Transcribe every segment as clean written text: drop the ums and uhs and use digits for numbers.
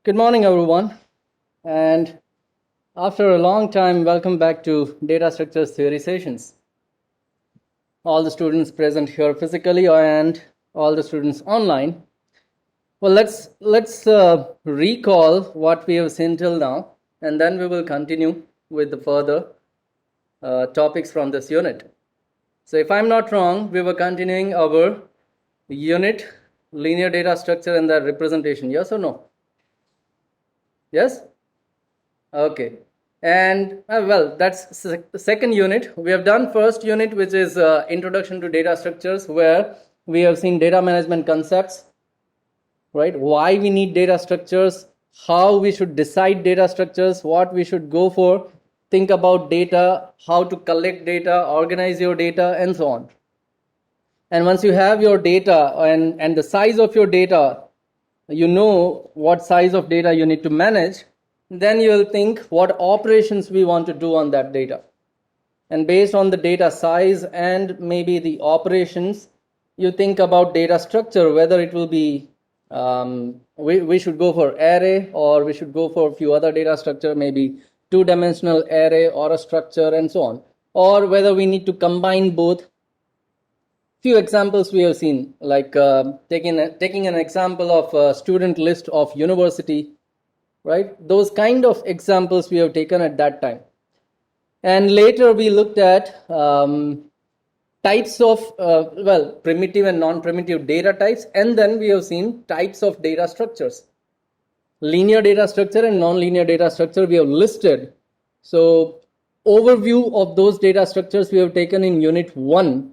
Good morning, everyone. And after a long time, welcome back to Data Structures Theory Sessions. All the students present here physically and all the students online. Well, let's recall what we have seen till now, and then we will continue with the further topics from this unit. So if I'm not wrong, we were continuing our unit, linear data structure and the representation. Yes or no? Yes? Okay. And well, that's the second unit. We have done first unit, which is introduction to data structures, where we have seen data management concepts, right? Why we need data structures, how we should decide data structures, what we should go for, think about data, how to collect data, organize your data, and so on. And once you have your data and the size of your data, you know what size of data you need to manage, then you will think what operations we want to do on that data. And based on the data size and maybe the operations, you think about data structure, whether it will be, we should go for array, or we should go for a few other data structure, maybe two-dimensional array or a structure and so on. Or whether we need to combine both. Few examples we have seen, like taking an example of a student list of university, right? Those kind of examples we have taken at that time. And later we looked at types of, primitive and non-primitive data types, and then we have seen types of data structures. Linear data structure and non-linear data structure we have listed. So overview of those data structures we have taken in unit 1.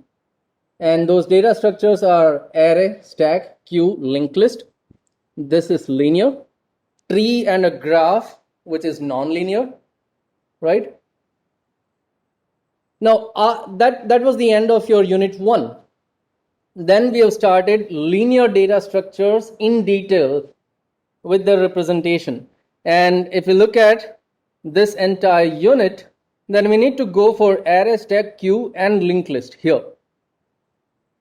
And those data structures are array, stack, queue, linked list. This is linear. Tree and a graph, which is non-linear, right? Now, that was the end of your unit 1. Then we have started linear data structures in detail with the representation. And if we look at this entire unit, then we need to go for array, stack, queue, and linked list here.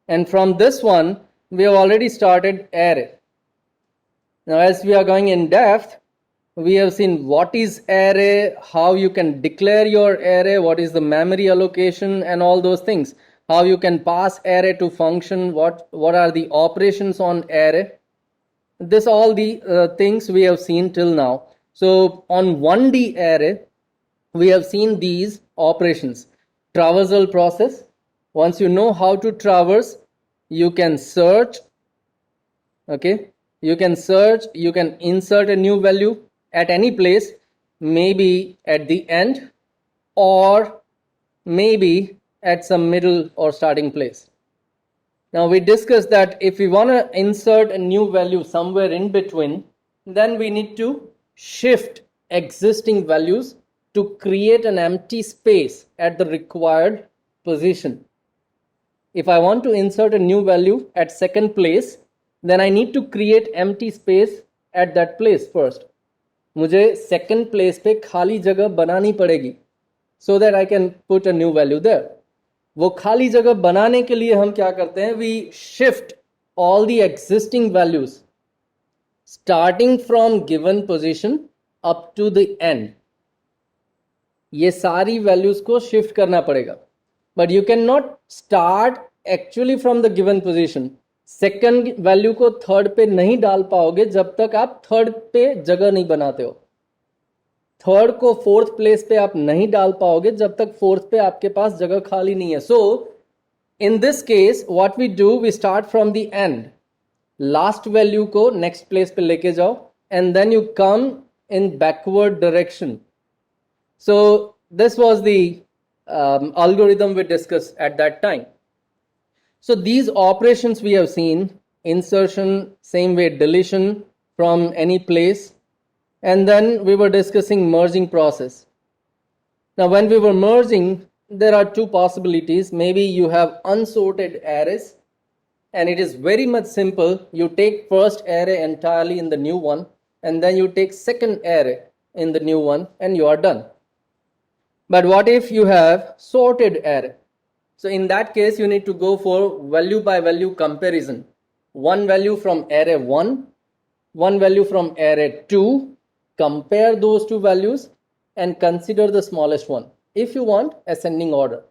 And from this one, we have already started array. Now, as we are going in depth, we have seen what is array, how you can declare your array, what is the memory allocation, and all those things. How you can pass array to function, what are the operations on array. This all the things we have seen till now. So on 1D array, we have seen these operations. Traversal process. Once you know how to traverse, you can search, okay? You can search, you can insert a new value at any place, maybe at the end, or maybe at some middle or starting place. Now we discussed that if we want to insert a new value somewhere in between, then we need to shift existing values to create an empty space at the required position. If I want to insert a new value at second place, then I need to create empty space at that place first. मुझे second place पे खाली जगह बनानी पड़ेगी so that I can put a new value there. वो खाली जगह बनाने के लिए हम क्या करते हैं? We shift all the existing values starting from given position up to the end. ये सारी values को shift करना पड़ेगा. But you cannot start actually from the given position. Second value को third पे नहीं डाल पाओगे जब तक आप third पे जगह नहीं बनाते हो. Third को fourth place पे आप नहीं डाल पाओगे जब तक fourth पे आपके पास जगह खाली नहीं है. So, in this case, what we do, we start from the end. Last value को next place पे लेके जाओ, and then you come in backward direction. So, this was the algorithm we discussed at that time. So these operations we have seen, insertion, same way deletion from any place, and then we were discussing merging process. Now when we were merging, there are two possibilities. Maybe you have unsorted arrays, and it is very much simple. You take first array entirely in the new one, and then you take second array in the new one, and you are done. But what if you have sorted array? So in that case, you need to go for value by value comparison. One value from array 1 one value from array 2, compare those two values and consider the smallest one if you want ascending order.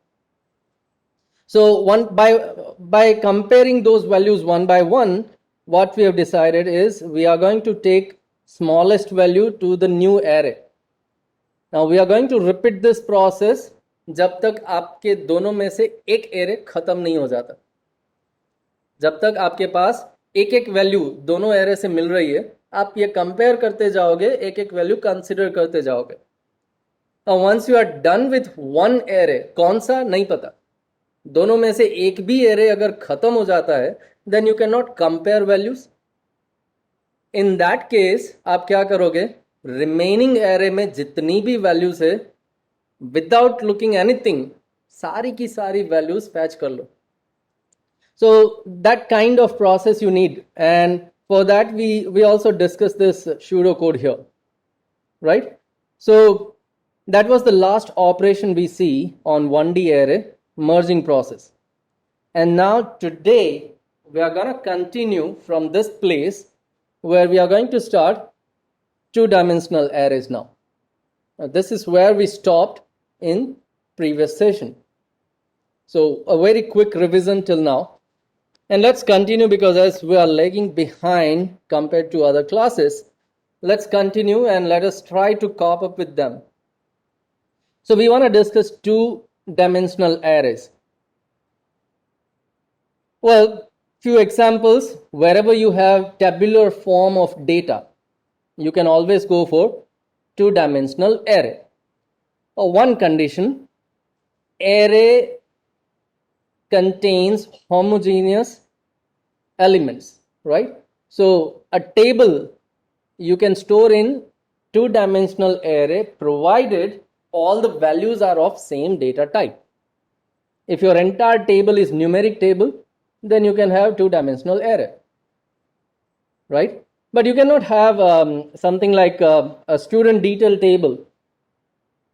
So by comparing those values one by one, what we have decided is we are going to take smallest value to the new array. Now we are going to repeat this process जब तक आपके दोनों में से एक array खत्म नहीं हो जाता. जब तक आपके पास एक एक वैल्यू दोनों एरे से मिल रही है, आप ये कंपेयर करते जाओगे, एक एक वैल्यू कंसिडर करते जाओगे. Once you are done with one array, कौन सा नहीं पता, दोनों में से एक भी एरे अगर खत्म हो जाता है, then you can not compare values. In that case आप क्या करोगे, रिमेनिंग एरे में जितनी भी वैल्यूज है, विदाउट लुकिंग एनीथिंग, सारी की सारी वैल्यूज फैच कर लो. So that kind of process you need, and for that we also discussed this pseudocode here, right? So that was the last operation we see on 1D array merging process. And now today we are going to continue from this place where we are going to start two-dimensional arrays now. This is where we stopped in previous session. So a very quick revision till now. And let's continue, because as we are lagging behind compared to other classes, let's continue and let us try to cope up with them. So we want to discuss two-dimensional arrays. Well, few examples. Wherever you have tabular form of data, you can always go for two-dimensional array. Or one condition, array contains homogeneous elements, right? So a table you can store in two-dimensional array provided all the values are of same data type. If your entire table is numeric table, then you can have two-dimensional array, right? But you cannot have something like a student detail table,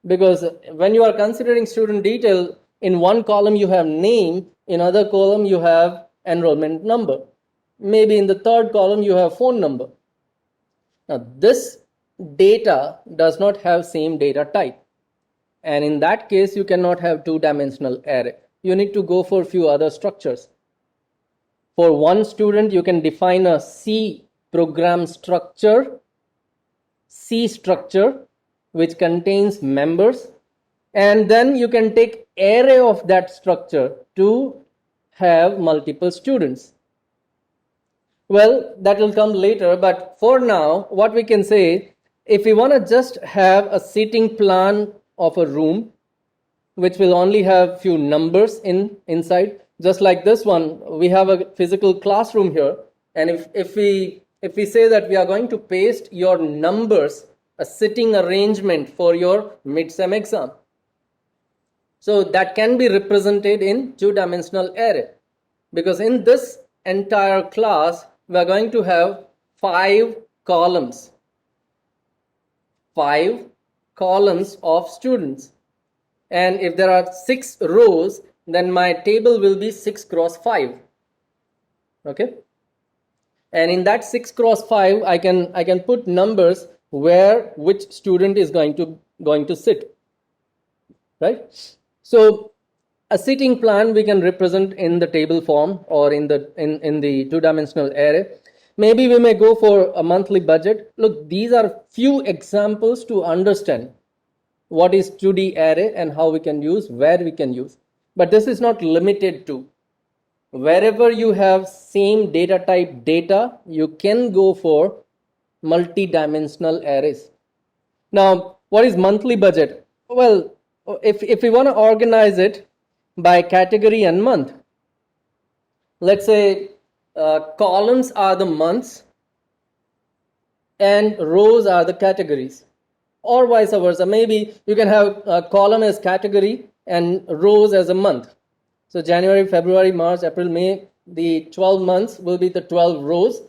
because when you are considering student detail, in one column you have name, in other column you have enrollment number, maybe in the third column you have phone number. Now this data does not have same data type, and in that case you cannot have two-dimensional array. You need to go for few other structures. For one student you can define a C program structure, C structure, which contains members, and then you can take array of that structure to have multiple students. Well, that will come later, but for now what we can say, if we want to just have a seating plan of a room which will only have few numbers inside, just like this one, we have a physical classroom here, and if we say that we are going to paste your numbers, a sitting arrangement for your mid-sem exam, so that can be represented in two-dimensional array, because in this entire class we are going to have 5 columns of students, and if there are 6 rows, then my table will be 6 cross 5. Okay, and in that 6 cross 5 I can put numbers where which student is going to sit, right? So a seating plan we can represent in the table form or in the two-dimensional array. Maybe we may go for a monthly budget. Look, these are few examples to understand what is 2D array and how we can use, where we can use. But this is not limited to. Wherever you have same data type data, you can go for multi-dimensional arrays. Now, what is monthly budget? Well, if we want to organize it by category and month, let's say columns are the months and rows are the categories, or vice versa. Maybe you can have a column as category and rows as a month. So January, February, March, April, May, the 12 months will be the 12 rows,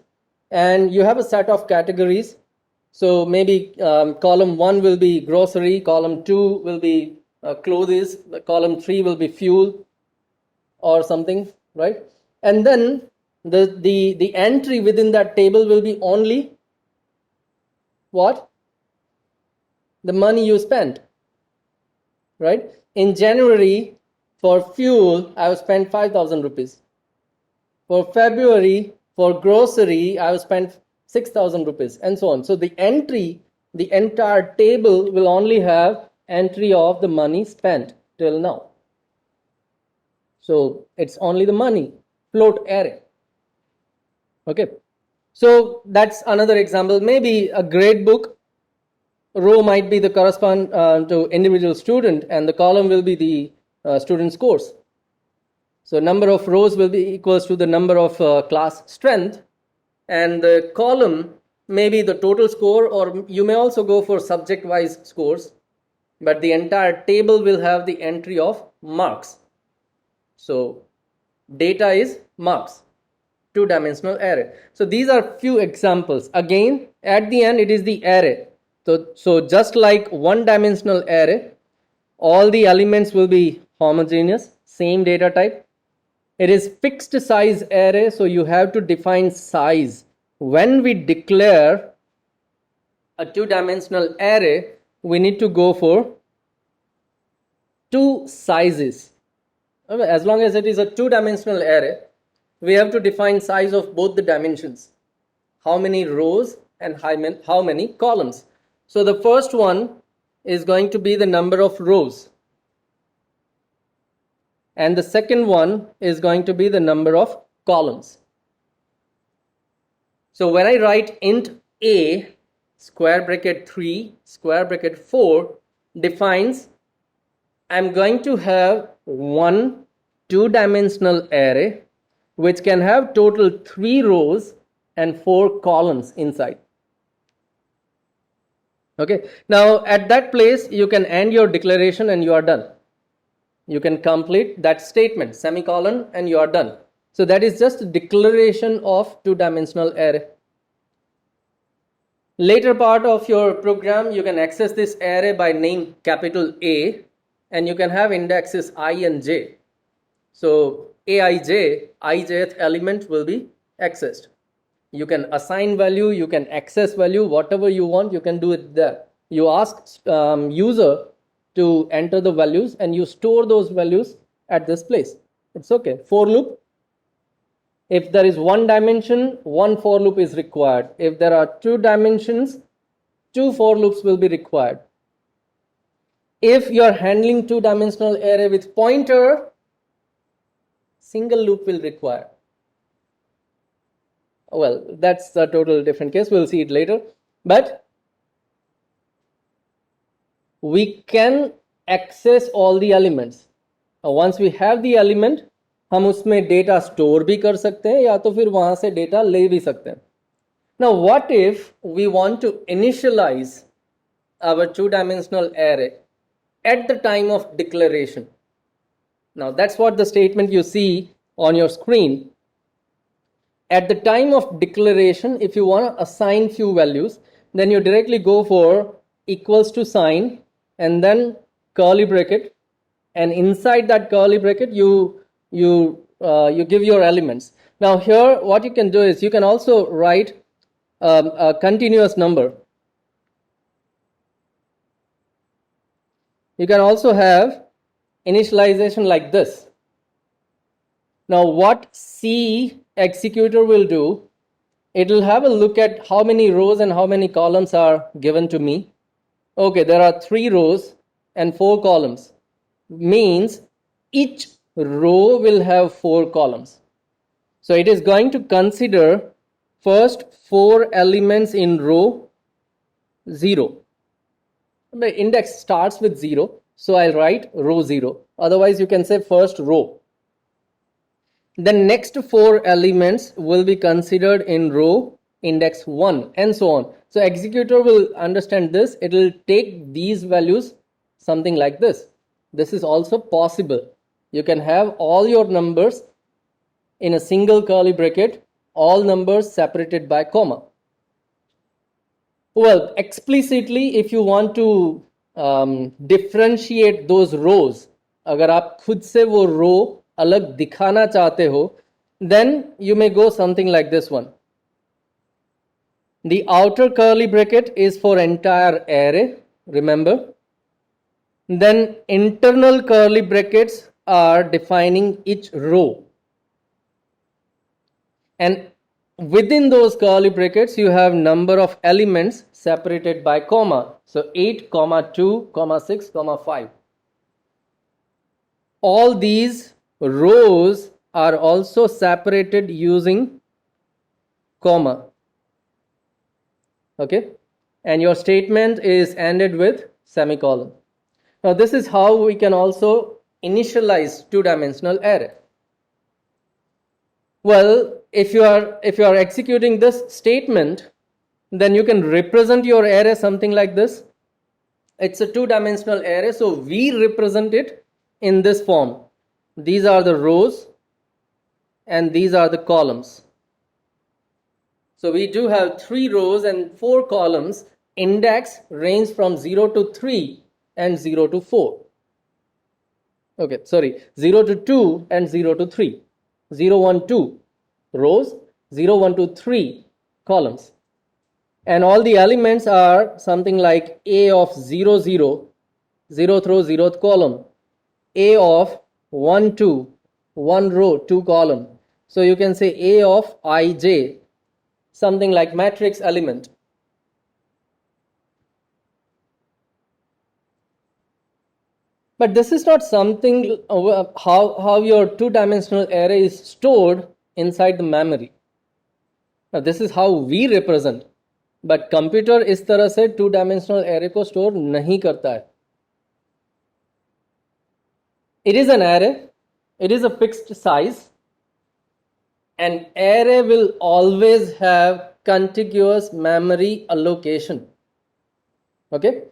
and you have a set of categories. So maybe column 1 will be grocery, column 2 will be clothes, column 3 will be fuel or something, right? And then the entry within that table will be only what? The money you spent, right? In January, for fuel, I have spent 5,000 rupees. For February, for grocery, I have spent 6,000 rupees, and so on. So the entry, the entire table will only have entry of the money spent till now. So it's only the money float array. Okay. So that's another example. Maybe a grade book row might be the correspond to individual student, and the column will be the student scores. So number of rows will be equals to the number of class strength, and the column may be the total score, or you may also go for subject wise scores, but the entire table will have the entry of marks. So data is marks, two-dimensional array. So these are few examples. Again, at the end it is the array. So just like one-dimensional array, all the elements will be homogeneous, same data type. It is fixed size array, so you have to define size. When we declare a two-dimensional array, we need to go for two sizes. As long as it is a two-dimensional array, we have to define size of both the dimensions. How many rows and how many columns. So the first one is going to be the number of rows. And the second one is going to be the number of columns. So when I write int a, square bracket 3, square bracket 4, defines I'm going to have one two-dimensional array which can have total 3 rows and 4 columns inside. Okay, now at that place you can end your declaration and you are done. You can complete that statement, semicolon, and you are done. So that is just a declaration of two-dimensional array. Later part of your program, you can access this array by name capital A, and you can have indexes I and J. So Aij, ijth element will be accessed. You can assign value, you can access value, whatever you want, you can do it there. You ask user to enter the values and you store those values at this place. It's okay. For loop, if there is one dimension, one for loop is required. If there are two dimensions, two for loops will be required. If you are handling two-dimensional array with pointer, single loop will require. Well, that's a total different case. We'll see it later. But we can access all the elements. Once we have the element, हम उसमें data store भी कर सकते हैं या तो फिर वहां से data ले भी सकते हैं. Now, what if we want to initialize our two-dimensional array at the time of declaration? Now, that's what the statement you see on your screen. At the time of declaration, if you want to assign few values, then you directly go for equals to sign and then curly bracket, and inside that curly bracket you give your elements. Now here what you can do is you can also write a continuous number. You can also have initialization like this. Now what C executor will do, it will have a look at how many rows and how many columns are given to me. Okay, there are 3 rows and 4 columns. Means each row will have 4 columns. So it is going to consider first 4 elements in row 0. The index starts with 0, so I'll write row 0. Otherwise you can say first row. The next 4 elements will be considered in row index 1 and so on. So executor will understand this. It will take these values something like this. This is also possible. You can have all your numbers in a single curly bracket, all numbers separated by comma. Well, explicitly if you want to differentiate those rows, अगर आप खुद से वो row अलग दिखाना चाहते हो, then you may go something like this one. The outer curly bracket is for entire array, remember. Then internal curly brackets are defining each row. And within those curly brackets, you have number of elements separated by comma. So 8, 2, 6, 5. All these rows are also separated using comma. Okay, and your statement is ended with semicolon. Now this is how we can also initialize two-dimensional array. Well, if you are executing this statement, then you can represent your array something like this. It's a two-dimensional array, so we represent it in this form. These are the rows and these are the columns. So we do have 3 rows and 4 columns. Index range from 0 to 3 and 0 to 4. Okay, sorry, 0 to 2 and 0 to 3. 0, 1, 2 rows, 0, 1, 2, 3 columns. And all the elements are something like A of 0, 0, 0th row, 0th column. A of 1, 2, 1 row, 2 column. So you can say A of ij, something like matrix element. But this is not something how your two-dimensional array is stored inside the memory. Now this is how we represent. But computer इस तरह से two-dimensional array को store नहीं करता है. It is an array. It is a fixed size. An array will always have contiguous memory allocation. Okay?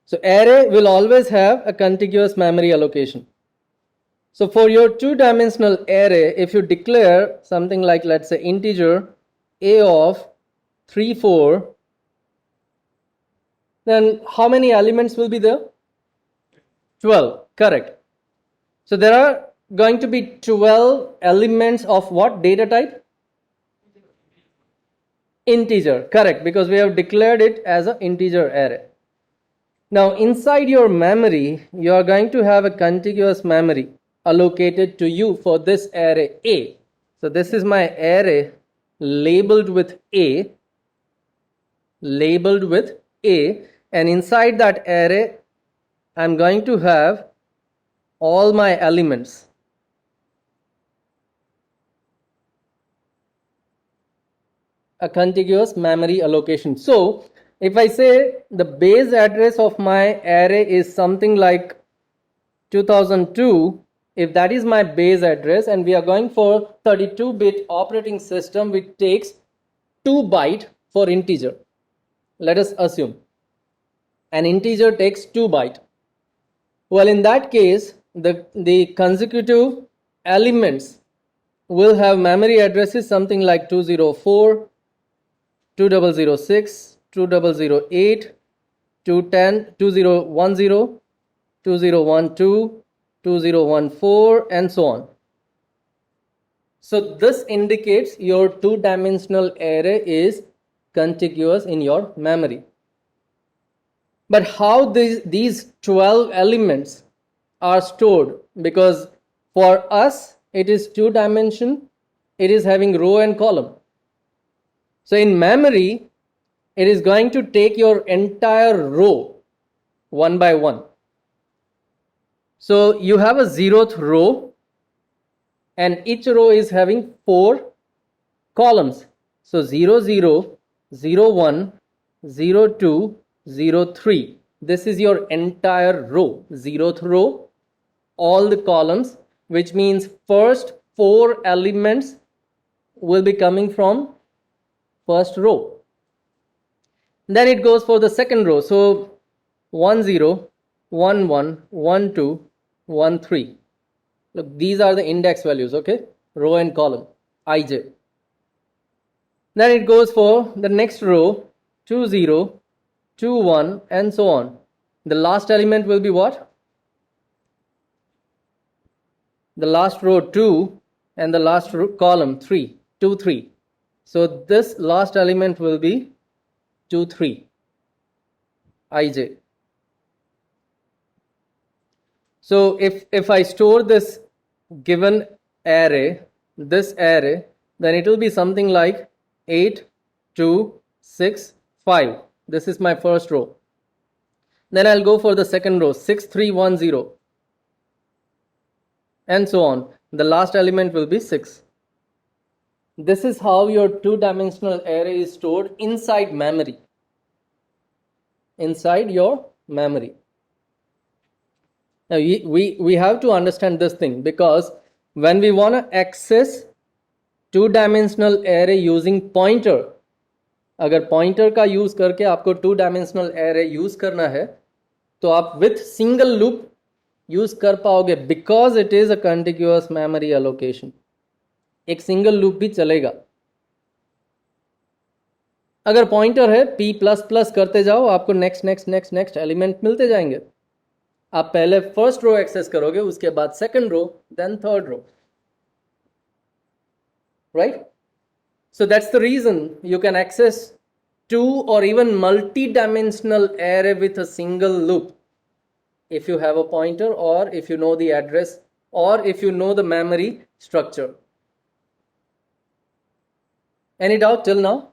So array will always have a contiguous memory allocation. So for your two-dimensional array, if you declare something like, let's say, integer a of 3, 4, then how many elements will be there? 12, correct. So there are going to be 12 elements of what data type? Integer, correct, because we have declared it as an integer array. Now inside your memory, you are going to have a contiguous memory allocated to you for this array A. So this is my array labeled with A, and inside that array, I'm going to have all my elements. A contiguous memory allocation. So if I say the base address of my array is something like 2002, if that is my base address and we are going for 32-bit operating system which takes 2 bytes for integer. Let us assume an integer takes 2 bytes. Well, in that case, the consecutive elements will have memory addresses something like 204, 2006, 2008, 210, 2010, 2012, 2014, and so on. So this indicates your two-dimensional array is contiguous in your memory. But how these 12 elements are stored? Because for us, it is 2 dimension, it is having row and column. So in memory, it is going to take your entire row one by one. So you have a 0th row and each row is having 4 columns. So 0, 0, 0, 1, 0, 2, 0, 3. This is your entire row, 0th row, all the columns, which means first 4 elements will be coming from first row. Then it goes for the second row. So 1, 0, 1, 1, 1, 2, 1, 3. Look, these are the index values, okay? Row and column, ij. Then it goes for the next row, 2, 0, 2, 1, and so on. The last element will be what? The last row 2 and the last row, column 3, 2, 3. So this last element will be 2, 3, ij. So if I store this given array, this array, then it will be something like 8, 2, 6, 5. This is my first row. Then I'll go for the second row, 6, 3, 1, 0, and so on. The last element will be 6. This is how your two-dimensional array is stored inside memory. Inside your memory. Now we have to understand this thing, because when we want to access two-dimensional array using pointer, अगर pointer का use करके आपको two-dimensional array use करना है, तो आप with single loop use कर पाओगे, because it is a contiguous memory allocation. एक single loop भी चलेगा. अगर पॉइंटर है p प्लस प्लस करते जाओ, आपको next next next next element मिलते जाएंगे. आप पहले फर्स्ट रो एक्सेस करोगे, उसके बाद second row, then third row, right? So that's the reason you can access two or even multi-dimensional array with a single loop if you have a pointer, or if you know the address, or if you know the memory structure. Any doubt till now?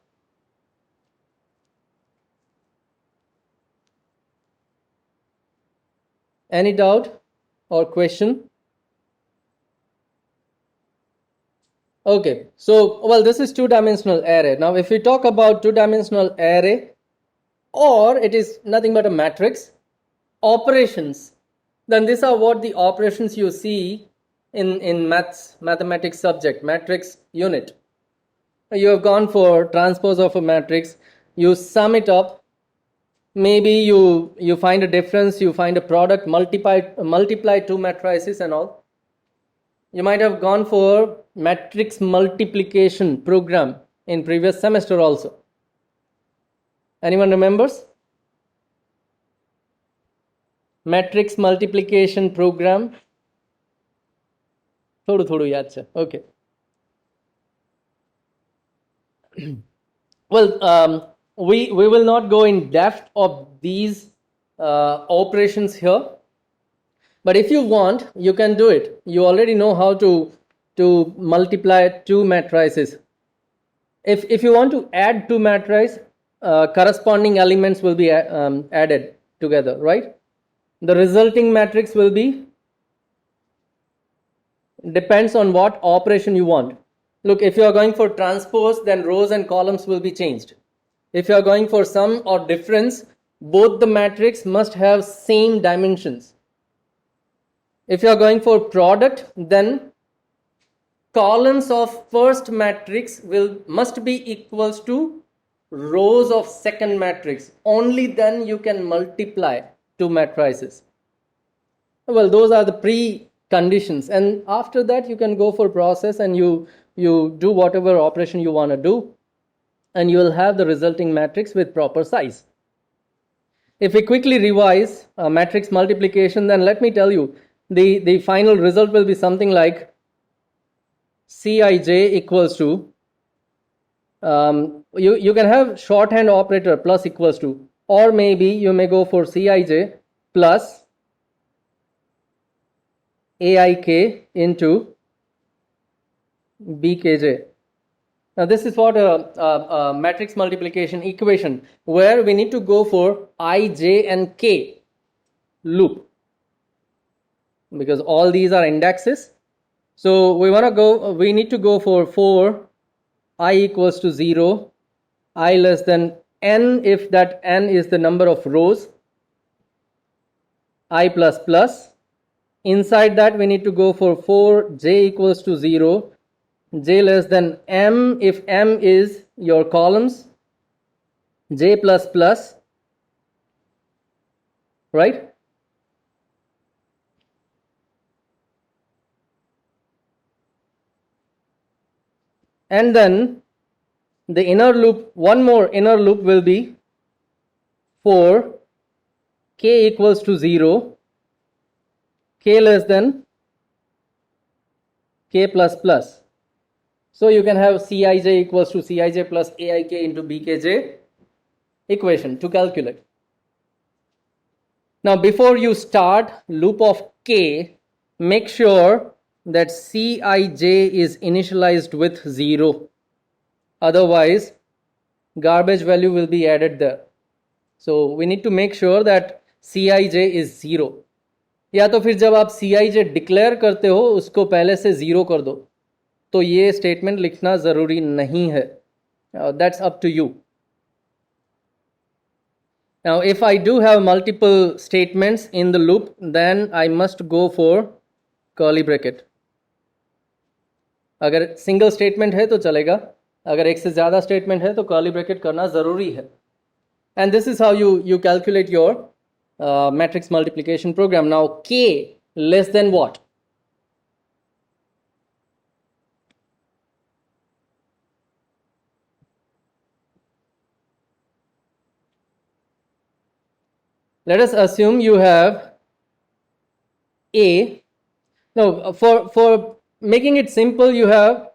Any doubt or question? Okay, so well, this is two-dimensional array. Now if we talk about two-dimensional array, or it is nothing but a matrix, operations, then these are what the operations you see in mathematics subject, matrix unit. You have gone for transpose of a matrix, you sum it up, maybe you find a difference, you find a product, multiply two matrices and all. You might have gone for matrix multiplication program in previous semester also. Anyone remembers? Matrix multiplication program. Thodu yaad chhe. Okay. Well, we will not go in depth of these operations here, but if you want, you can do it. You already know how to multiply two matrices. If you want to add two matrices, corresponding elements will be added together, right? The resulting matrix will be, depends on what operation you want. Look, if you are going for transpose, then rows and columns will be changed. If you are going for sum or difference, both the matrix must have same dimensions. If you are going for product, then columns of first matrix must be equals to rows of second matrix. Only then you can multiply two matrices. Well, those are the preconditions, and after that you can go for process and you do whatever operation you want to do, and you will have the resulting matrix with proper size. If we quickly revise matrix multiplication, then let me tell you, the final result will be something like Cij equals to, you can have shorthand operator plus equals to, or maybe you may go for Cij plus Aik into Bkj. Now this is what a matrix multiplication equation, where we need to go for I, j and k loop, because all these are indexes. So we need to go for I equals to 0, I less than n if that n is the number of rows, I plus plus. Inside that we need to go for j equals to 0, j less than m if m is your columns, j plus plus, right? And then the inner loop, one more inner loop will be for k equals to 0, k less than k plus plus. So you can have Cij equals to Cij plus Aik into Bkj. equation to calculate. Now, before you start loop of k, make sure that Cij is initialized with 0. Otherwise, garbage value will be added there. So we need to make sure that Cij is 0. या तो फिर जब आप Cij declare करते हो उसको पहले से 0 कर दो, तो ये स्टेटमेंट लिखना ज़रूरी नहीं है. That's up to you. Now, if I do have multiple statements in the loop, then I must go for curly bracket. अगर सिंगल स्टेटमेंट है तो चलेगा, अगर एक से ज़्यादा स्टेटमेंट है तो कर्ली ब्रैकेट करना ज़रूरी है. And this is how you calculate your matrix multiplication program. Now, k less than what? Let us assume you have A. No, for making it simple, you have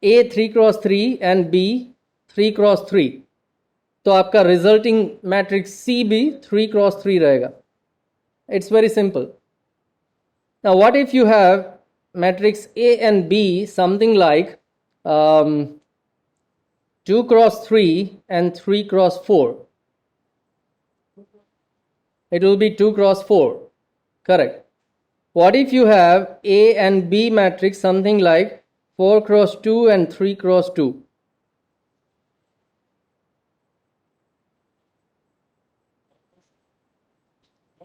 A 3 cross 3 and B 3 cross 3. तो आपका resulting matrix C भी 3 cross 3 रहेगा. It's very simple. Now, what if you have matrix A and B something like 2 cross 3 and 3 cross 4? It will be 2 cross 4, correct. What if you have A and B matrix something like 4 cross 2 and 3 cross 2?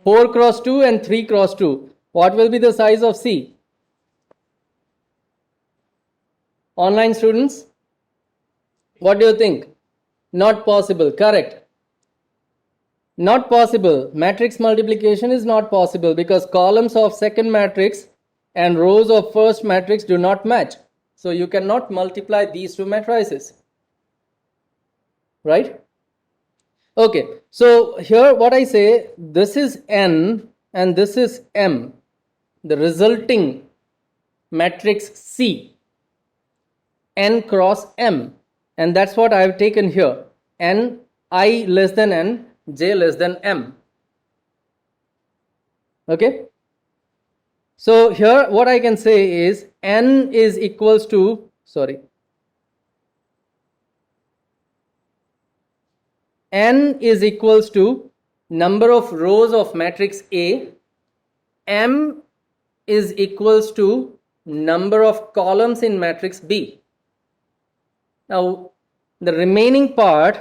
Four cross 2 and 3 cross 2. What will be the size of C? Online students, what do you think? Not possible, correct. Not possible. Matrix multiplication is not possible because columns of second matrix and rows of first matrix do not match. So you cannot multiply these two matrices. Right? Okay. So here what I say, this is N and this is M. The resulting matrix C. N cross M. And that's what I have taken here. N, I less than N, J less than M. Okay. So here what I can say is N is equals to, N is equals to number of rows of matrix A. M is equals to number of columns in matrix B. Now the remaining part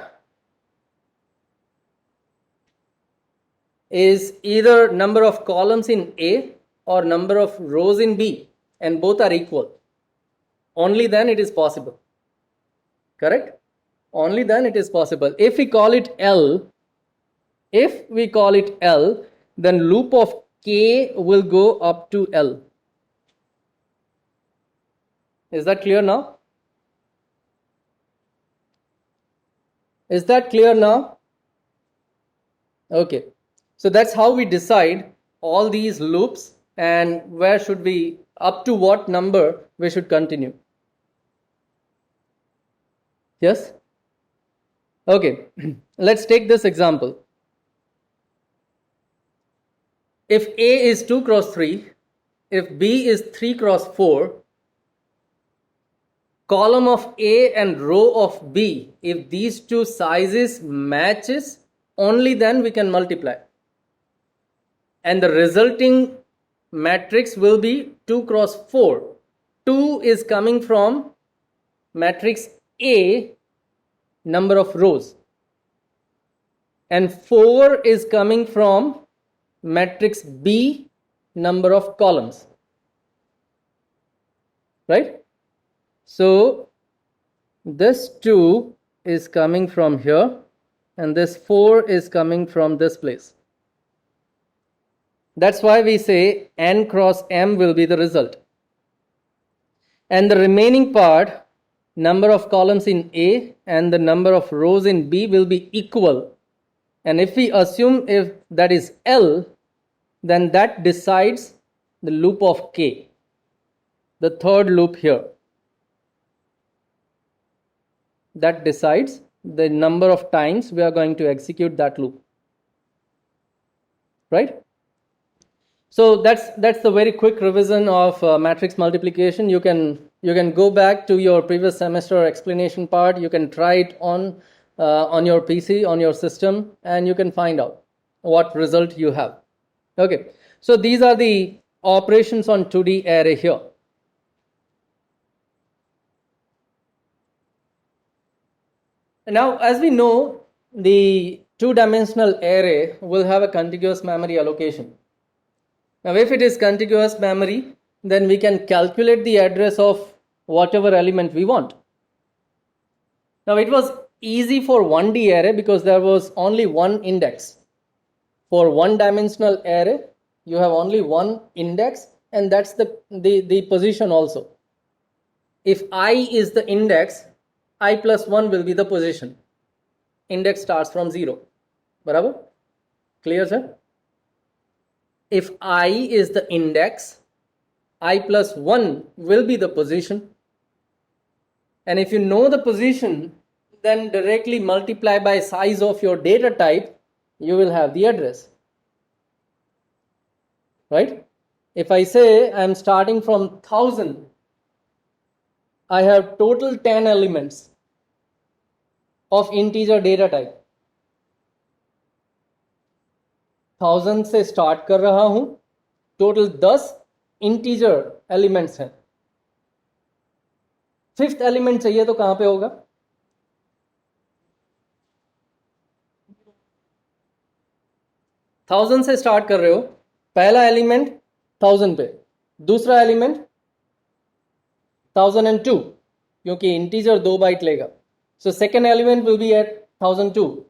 is either number of columns in A or number of rows in B, and both are equal. Only then it is possible. Correct? Only then it is possible. If we call it L, then loop of K will go up to L. Is that clear now? Is that clear now? Okay. So that's how we decide all these loops and where should we, up to what number we should continue. Yes? Okay, let's take this example. If A is 2 cross 3, if B is 3 cross 4, column of A and row of B, if these two sizes matches, only then we can multiply. And the resulting matrix will be 2 cross 4. 2 is coming from matrix A, number of rows, and 4 is coming from matrix B, number of columns. Right? So this 2 is coming from here and this 4 is coming from this place. That's why we say N cross M will be the result. And the remaining part, number of columns in A and the number of rows in B will be equal. And if we assume if that is L, then that decides the loop of K, the third loop here. That decides the number of times we are going to execute that loop, right? So that's the very quick revision of matrix multiplication. You can go back to your previous semester explanation part. You can try it on your PC, on your system, and you can find out what result you have. Okay, so these are the operations on 2D array here. Now, as we know, the two-dimensional array will have a contiguous memory allocation. Now, if it is contiguous memory, then we can calculate the address of whatever element we want. Now, it was easy for 1D array because there was only one index. For one-dimensional array, you have only one index, and that's the position also. If I is the index, I plus 1 will be the position. Index starts from 0. Barabar? Clear, sir? If I is the index, I plus 1 will be the position. And if you know the position, then directly multiply by size of your data type, you will have the address. Right? If I say I am starting from 1000, I have total 10 elements of integer data type. 1000 से start कर रहा हूं, total 10 integer elements हैं. Fifth element चाहिए तो कहां पे होगा? 1000 से start कर रहे हो, पहला element 1000 पे, दूसरा element 1002 क्योंकि integer 2 बाइट लेगा. So second element will be at 1002.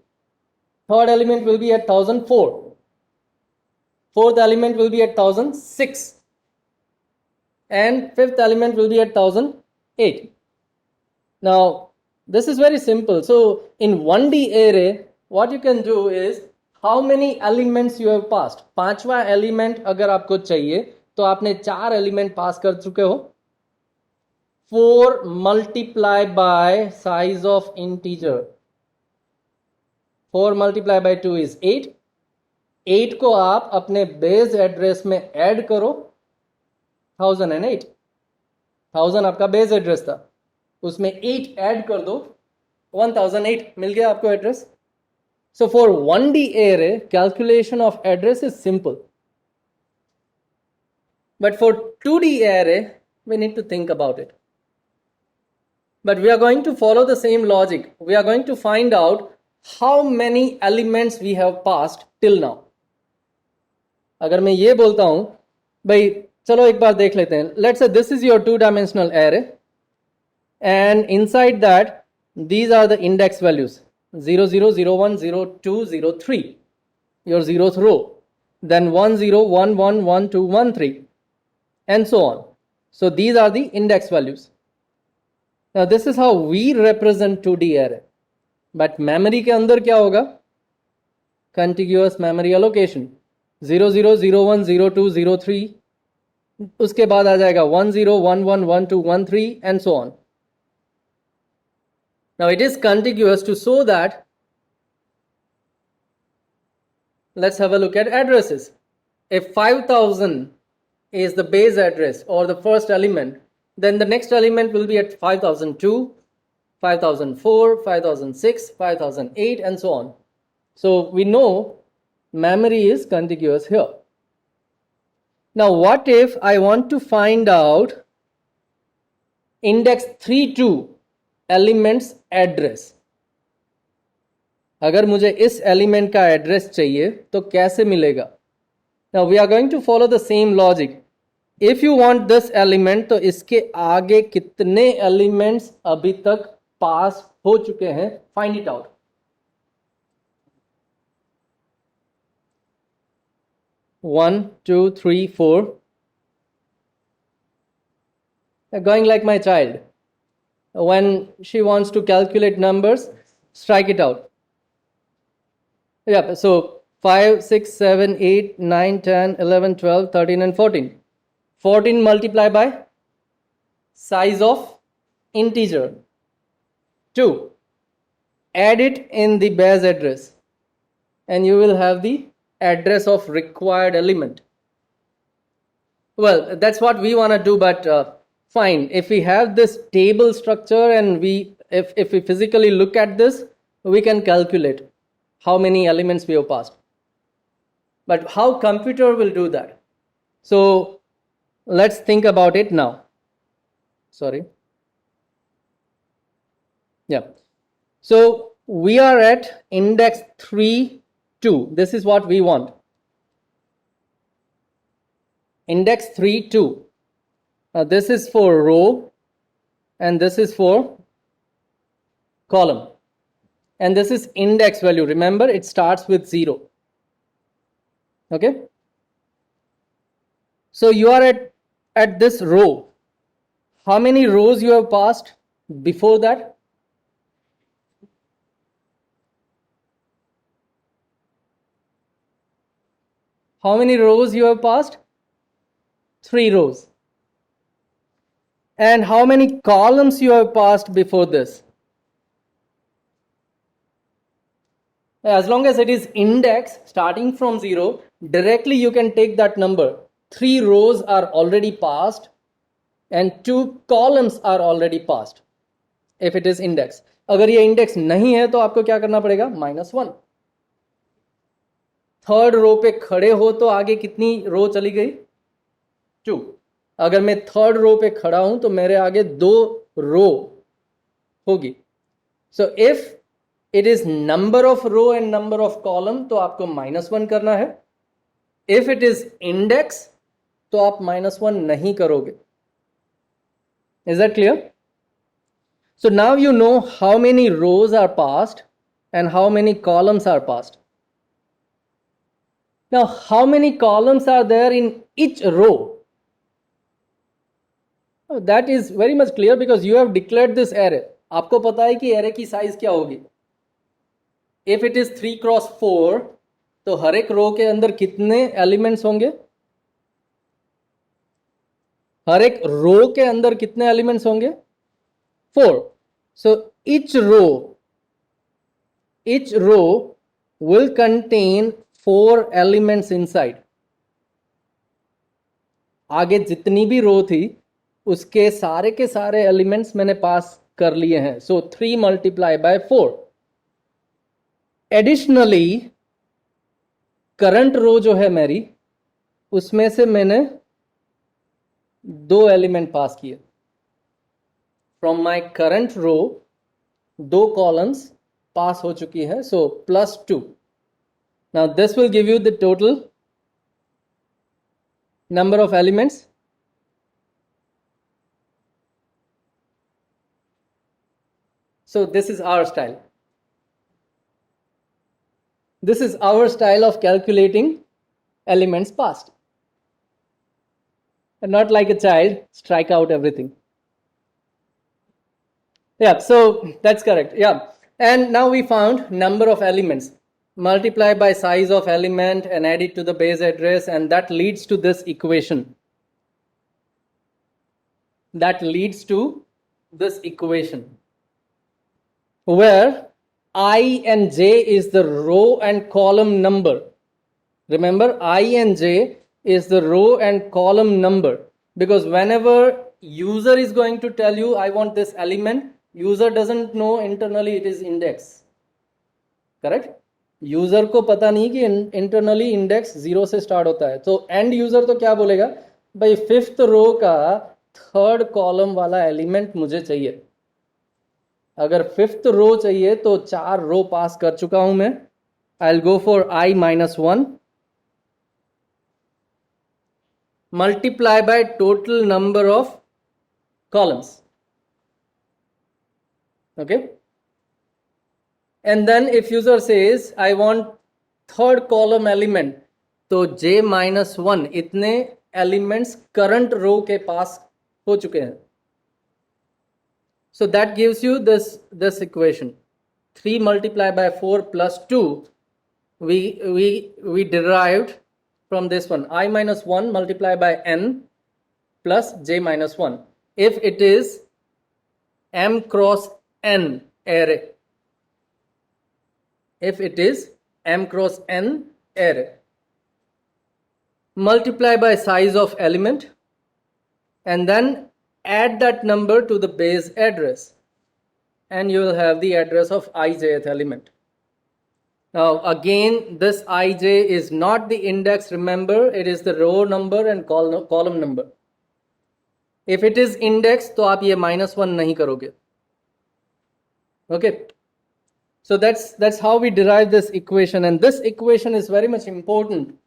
Third element will be at 1004. Fourth element will be at 1006. And fifth element will be at 1008. Now, this is very simple. So in 1D array, what you can do is how many elements you have passed. पांचवा element अगर आपको चाहिए तो आपने 4 element pass कर चुके हो. 4 multiplied by size of integer. 4 multiplied by 2 is 8. 8 को आप अपने बेस एड्रेस में ऐड करो 1008. 1000 आपका बेस एड्रेस था, उसमें 8 ऐड कर दो 1008 मिल गया आपको address. So for 1D array, calculation of address is simple. But for 2D array, we need to think about it. But we are going to follow the same logic. We are going to find out how many elements we have passed till now. अगर मैं ये बोलता हूं भाई चलो एक बार देख लेते हैं. Let's say this is your two-dimensional array, and inside that these are the index values 0, 0, 0, 1, 0, 2, 0, 3, your 0th row, then 1, 0, 1, 1, 1, 2, 1, 3, and so on. So these are the index values. Now this is how we represent 2D array. But memory के अंदर क्या होगा? Contiguous memory allocation. 0, 0, 0, 1, 0, 2, 0, 3. उसके बाद आ जाएगा 1, 0, 1, 1, 1, 2, 1, 3, and so on. Now it is contiguous to show that. Let's have a look at addresses. If 5000 is the base address or the first element, then the next element will be at 5002, 5004, 5006, 5008, and so on. So we know memory is contiguous here. Now what if I want to find out index 32 elements address? अगर मुझे इस element का address चाहिए तो कैसे मिलेगा? Now we are going to follow the same logic. If you want this element, तो इसके आगे कितने elements अभी तक पास हो चुके हैं? Find it out. One, two, three, four. Going like my child. When she wants to calculate numbers, strike it out. Yeah, so 5, 6, 7, 8, 9, 10, 11, 12, 13, and 14. 14 multiplied by size of integer 2. add it in the base address, and you will have the address of required element. Well, that's what we want to do, but fine. If we have this table structure and if we physically look at this, we can calculate how many elements we have passed. But how computer will do that? So let's think about it now. Sorry. Yeah. So we are at index 3, 2. This is what we want. Index 3, 2. Now this is for row and this is for column. And this is index value. Remember, it starts with 0. Okay. So you are at this row. How many rows you have passed before that? How many rows you have passed? 3 rows. And how many columns you have passed before this? As long as it is index starting from 0, directly you can take that number. 3 rows are already passed and 2 columns are already passed if it is index. अगर ये index नहीं है तो आपको क्या करना पड़ेगा? -1. Third row पे खड़े हो तो आगे कितनी रो चली गई? 2. अगर मैं थर्ड रो पे खड़ा हूं तो मेरे आगे 2 रो होगी. So if it is number of row and number of column तो आपको -1 करना है. इफ इट इज इंडेक्स तो आप -1 नहीं करोगे. Is that clear? So now you know how many rows are passed and how many columns are passed. Now, how many columns are there in each row? Oh, that is very much clear because you have declared this array. आपको पता है कि array की size क्या होगी. If it is 3 cross 4, तो हर एक रो के अंदर कितने elements होंगे? हर एक रो के अंदर कितने elements होंगे? 4. So each row will contain 4 elements inside. आगे जितनी भी रो थी उसके सारे के सारे एलिमेंट्स मैंने पास कर लिए हैं. सो 3 मल्टीप्लाई बाय 4. एडिशनली करंट रो जो है मेरी उसमें से मैंने 2 एलिमेंट पास किए. From my current row 2 columns pass हो चुकी है. So +2. Now this will give you the total number of elements. So this is our style. This is our style of calculating elements passed. And not like a child, strike out everything. Yeah, so that's correct. Yeah. And now we found number of elements. Multiply by size of element and add it to the base address, and that leads to this equation. That leads to this equation where I and j is the row and column number. Remember, I and j is the row and column number, because whenever user is going to tell you I want this element, user doesn't know internally it is index. Correct? User को पता नहीं कि internally index 0 से start होता है. तो and user तो क्या बोलेगा? भाई 5th रो का 3rd कॉलम वाला एलिमेंट मुझे चाहिए. अगर 5th रो चाहिए तो 4 रो पास कर चुका हूं मैं. I will go for i-1 multiply by total number of columns. Okay. And then if user says I want 3rd column element, तो j-1 इतने elements current row के पास हो चुके हैं. So that gives you this equation. 3 multiplied by 4 plus 2 we derived from this one. I-1 multiplied by n plus j-1. If it is m cross n array. if it is m cross n array. Multiply by size of element and then add that number to the base address, and you will have the address of ijth element. Now again, this ij is not the index, remember, it is the row number and column number. If it is index, तो आप ये -1 नहीं करोगे. Okay, so that's how we derive this equation, and this equation is very much important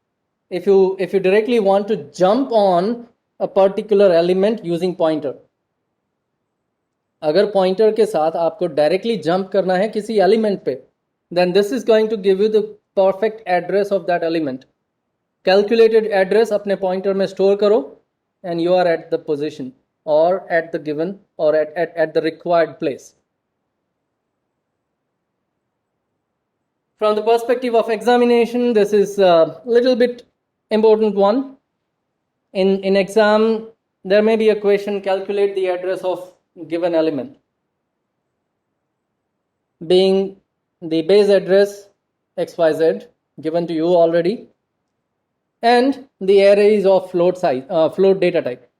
if you directly want to jump on a particular element using pointer. अगर pointer के साथ आपको directly jump करना है किसी element पे, then this is going to give you the perfect address of that element. Calculated address अपने pointer में store करो, and you are at the position or at the given or at the required place. From the perspective of examination, this is a little bit important one. In exam, there may be a question, calculate the address of given element, being the base address XYZ given to you already, and the array is of float data type.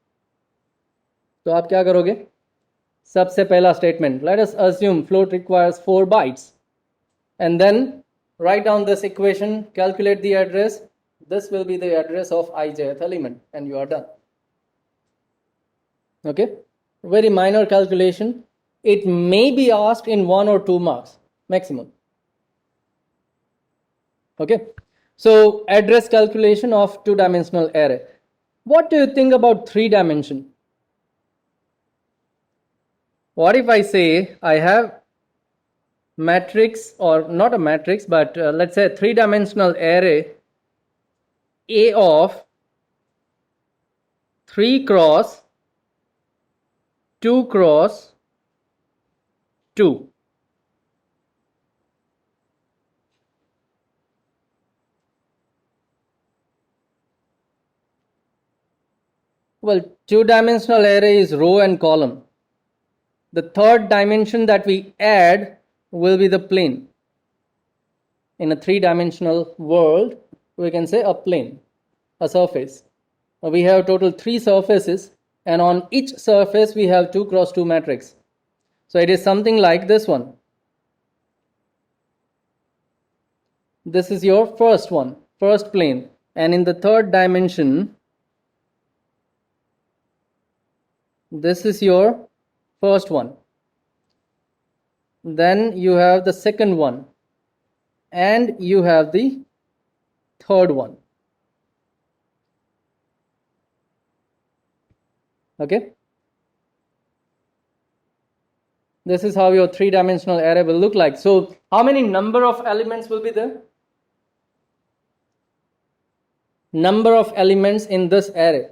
तो आप क्या करोगे? सबसे पहला statement, let us assume float requires 4 bytes, and then write down this equation, calculate the address. This will be the address of ijth element, and you are done. Okay, very minor calculation. It may be asked in 1 or 2 marks maximum. Okay, so address calculation of 2-dimensional array. What do you think about 3-dimension? What if I say I have matrix, or not a matrix, but let's say a 3-dimensional array A of 3 cross 2 cross 2. Well, 2-dimensional array is row and column. The third dimension that we add will be the plane. In a 3-dimensional world, we can say a plane, a surface. We have total 3 surfaces, and on each surface we have 2 cross 2 matrix. So it is something like this one. This is your first one, first plane, and in the third dimension, this is your first one. Then you have the second one, and you have the third one. Okay, this is how your 3-dimensional array will look like. So how many number of elements will be there? Number of elements in this array.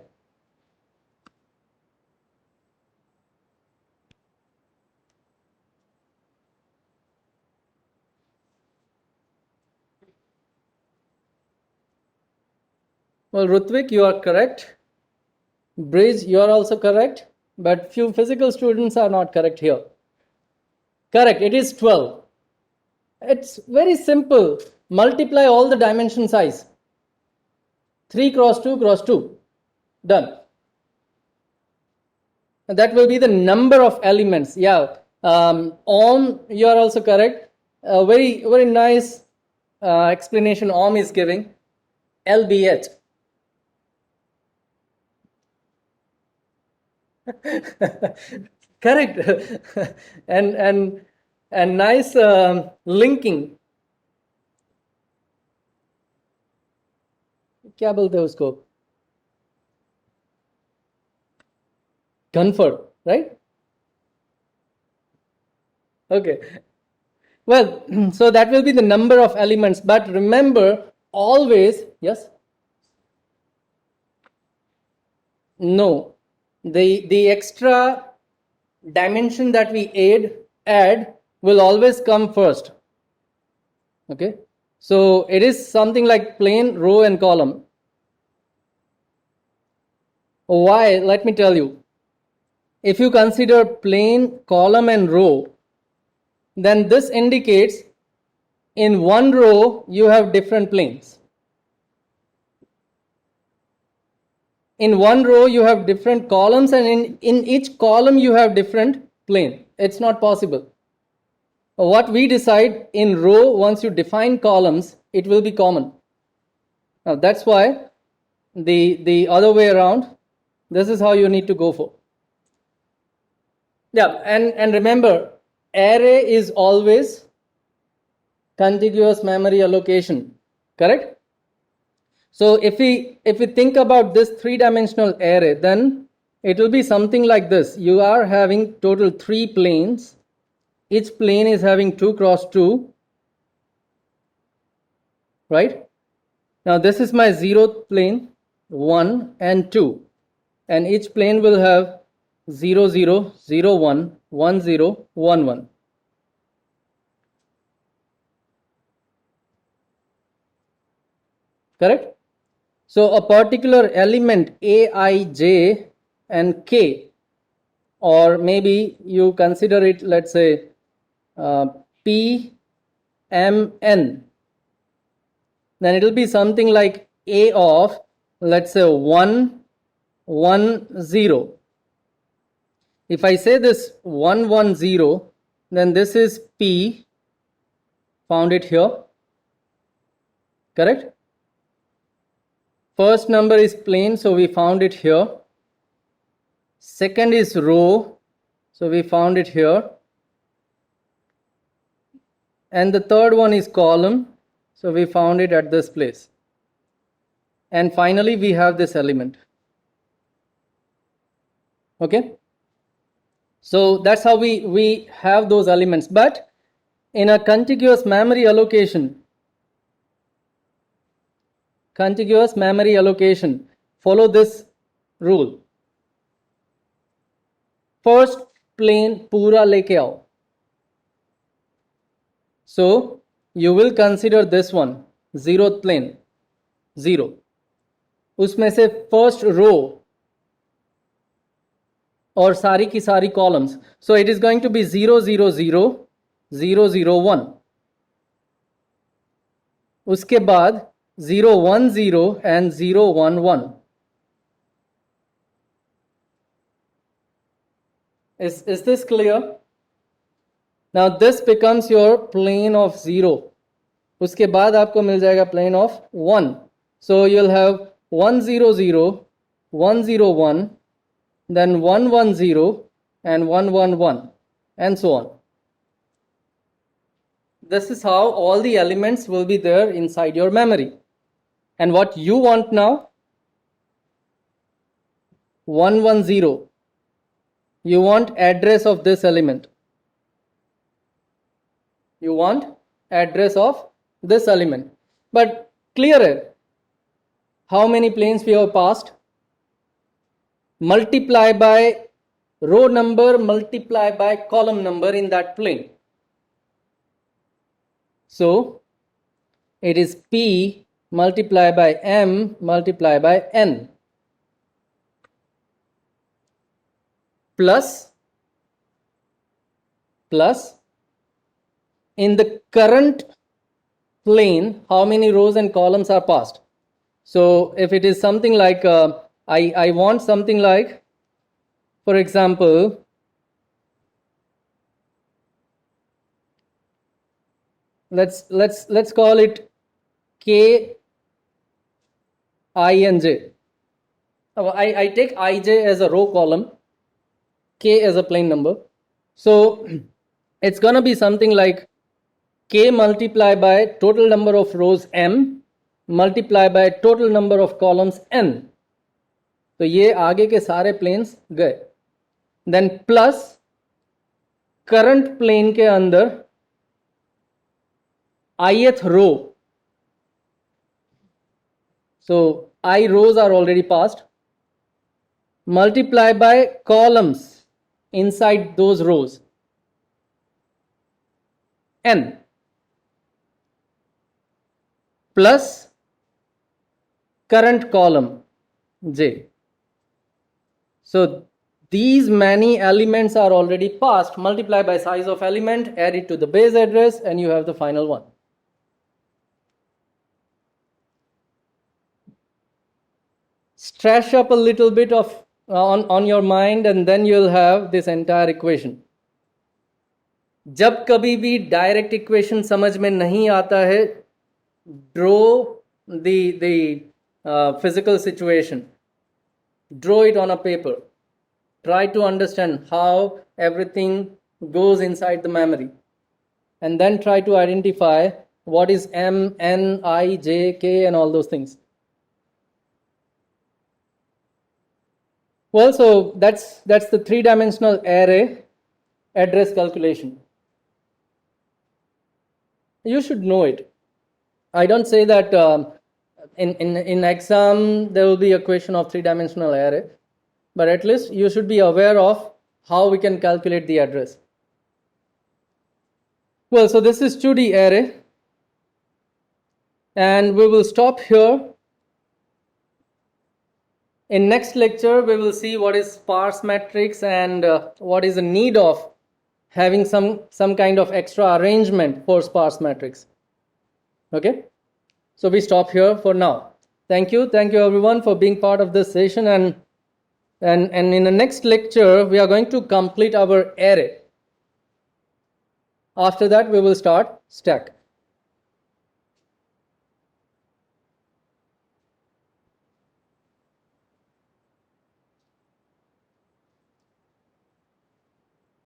Well, Rutvik, you are correct. Bridge, you are also correct, but few physical students are not correct here. Correct, it is 12. It's very simple. Multiply all the dimension size. 3 cross 2 cross 2. Done. And that will be the number of elements. Yeah. Ohm, you are also correct. Very, very nice explanation Ohm is giving. LBH. Correct. and nice linking. क्या बोलते हैं उसको? Comfort, right? Okay. Well, so that will be the number of elements, but remember always, yes? No, the extra dimension that we add will always come first. Okay, so it is something like plane, row and column. Why? Let me tell you. If you consider plane, column and row, then this indicates in one row you have different planes. In one row you have different columns, and in each column you have different plane. It's not possible. What we decide in row, once you define columns, it will be common. Now that's why the other way around, this is how you need to go for. Yeah, and remember, array is always contiguous memory allocation, correct? So if we think about this three-dimensional array, then it will be something like this. You are having total 3 planes. Each plane is having 2 cross 2, right? Now this is my 0th plane, 1 and 2, and each plane will have 0 0 0 1 1 0 1 1. Correct? So a particular element a, I, j and k, or maybe you consider it, let's say p, m, n, then it will be something like a of, let's say 1 1 0. If I say this 1 1 0, then this is p, found it here, correct? First number is plane, so we found it here. Second is row, so we found it here. And the third one is column, so we found it at this place. And finally we have this element. Okay? So that's how we have those elements. But in a contiguous memory allocation, follow this rule. First plane पूरा लेके आओ. So you will consider this one, 0th plane, 0. उसमें से first row और सारी की सारी columns. So it is going to be 0 0 0 0 0 1. उसके बाद 0 1 0 and 0 1 1. Is this clear? Now this becomes your plane of 0. उसके बाद आपको मिल जाएगा plane of 1. So you'll have 1 0 0 1 0 1, then 1 1 0 and 1 1 1, and so on. This is how all the elements will be there inside your memory. And what you want now, 1 1 0, you want address of this element. You want address of this element. But clear it. How many planes we have passed? Multiply by row number, multiply by column number in that plane. So it is P multiplied by M multiplied by N plus in the current plane, how many rows and columns are passed. So if it is something like I want something like, for example, let's call it K, I and J. I take IJ as a row column, K as a plane number. So it's gonna be something like K multiplied by total number of rows M multiplied by total number of columns N. तो ये आगे के सारे planes गए. Then plus current plane के अंदर ith row. So I rows are already passed. Multiply by columns inside those rows. N plus current column J. So these many elements are already passed. Multiply by size of element, add it to the base address, and you have the final one. trash up a little bit of on your mind, and then you'll have this entire equation. जब कभी भी direct equation समझ में नहीं आता है, draw the physical situation, draw it on a paper, try to understand how everything goes inside the memory, and then try to identify what is M, N, I, J, K, and all those things. Well, so that's the three-dimensional array address calculation. You should know it. I don't say that in exam there will be a question of three-dimensional array, but at least you should be aware of how we can calculate the address. Well, so this is 2D array, and we will stop here. In next lecture, we will see what is sparse matrix and what is the need of having some kind of extra arrangement for sparse matrix. Okay, so we stop here for now. Thank you everyone for being part of this session, and in the next lecture we are going to complete our array. After that we will start stack.